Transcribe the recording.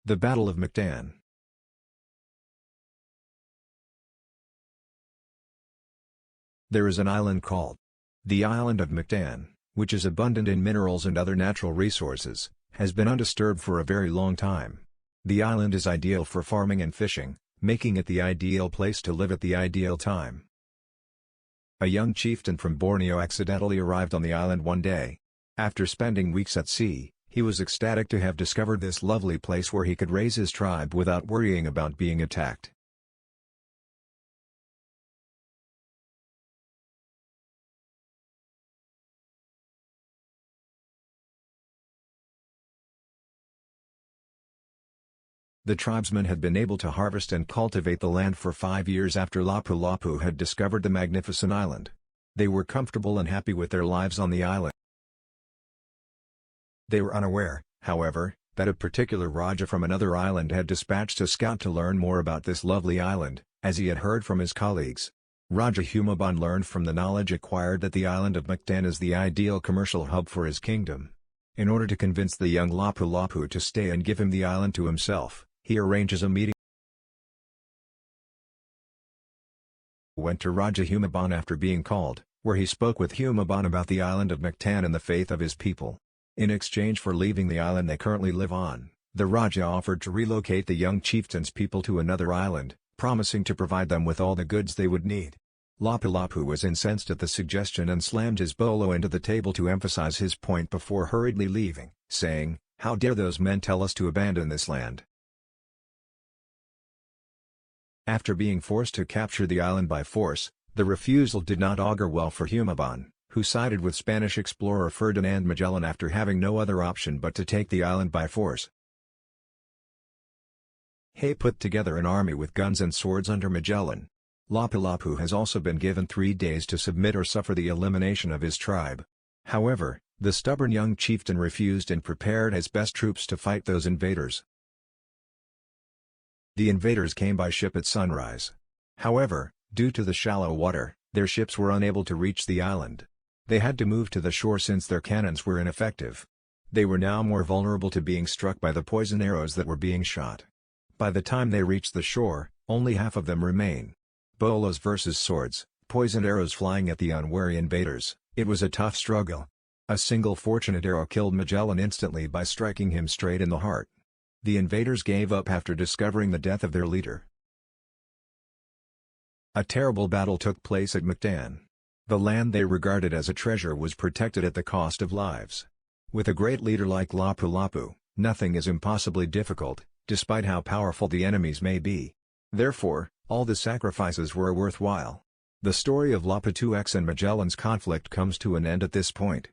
The Battle of Mactan. There is an island called the Island of Mactan, which is abundant in minerals and other natural resources, has been undisturbed for a very long time. The island is ideal for farming and fishing, making it the ideal place to live at the ideal time. A young chieftain from Borneo accidentally arrived on the island one day. After spending weeks at sea, he was ecstatic to have discovered this lovely place where he could raise his tribe without worrying about being attacked. The tribesmen had been able to harvest and cultivate the land for 5 years after Lapu-Lapu had discovered the magnificent island. They were comfortable and happy with their lives on the island. They were unaware, however, that a particular Raja from another island had dispatched a scout to learn more about this lovely island, as he had heard from his colleagues. Raja Humaban learned from the knowledge acquired that the island of Mactan is the ideal commercial hub for his kingdom. In order to convince the young Lapu-Lapu to stay and give him the island to himself, he arranges a meeting. Went to Raja Humaban after being called, where he spoke with Humaban about the island of Mactan and the faith of his people. In exchange for leaving the island they currently live on, the Raja offered to relocate the young chieftain's people to another island, promising to provide them with all the goods they would need. Lapu-Lapu was incensed at the suggestion and slammed his bolo into the table to emphasize his point before hurriedly leaving, saying, "How dare those men tell us to abandon this land?" After being forced to capture the island by force, the refusal did not augur well for Humaban, who sided with Spanish explorer Ferdinand Magellan after having no other option but to take the island by force. He put together an army with guns and swords under Magellan. Lapu-Lapu has also been given 3 days to submit or suffer the elimination of his tribe. However, the stubborn young chieftain refused and prepared his best troops to fight those invaders. The invaders came by ship at sunrise. However, due to the shallow water, their ships were unable to reach the island. They had to move to the shore since their cannons were ineffective. They were now more vulnerable to being struck by the poison arrows that were being shot. By the time they reached the shore, only half of them remain. Bolos versus swords, poisoned arrows flying at the unwary invaders. It was a tough struggle. A single fortunate arrow killed Magellan instantly by striking him straight in the heart. The invaders gave up after discovering the death of their leader. A terrible battle took place at Mactan. The land they regarded as a treasure was protected at the cost of lives. With a great leader like Lapu-Lapu, nothing is impossibly difficult, despite how powerful the enemies may be. Therefore, all the sacrifices were worthwhile. The story of Lapu-2X and Magellan's conflict comes to an end at this point.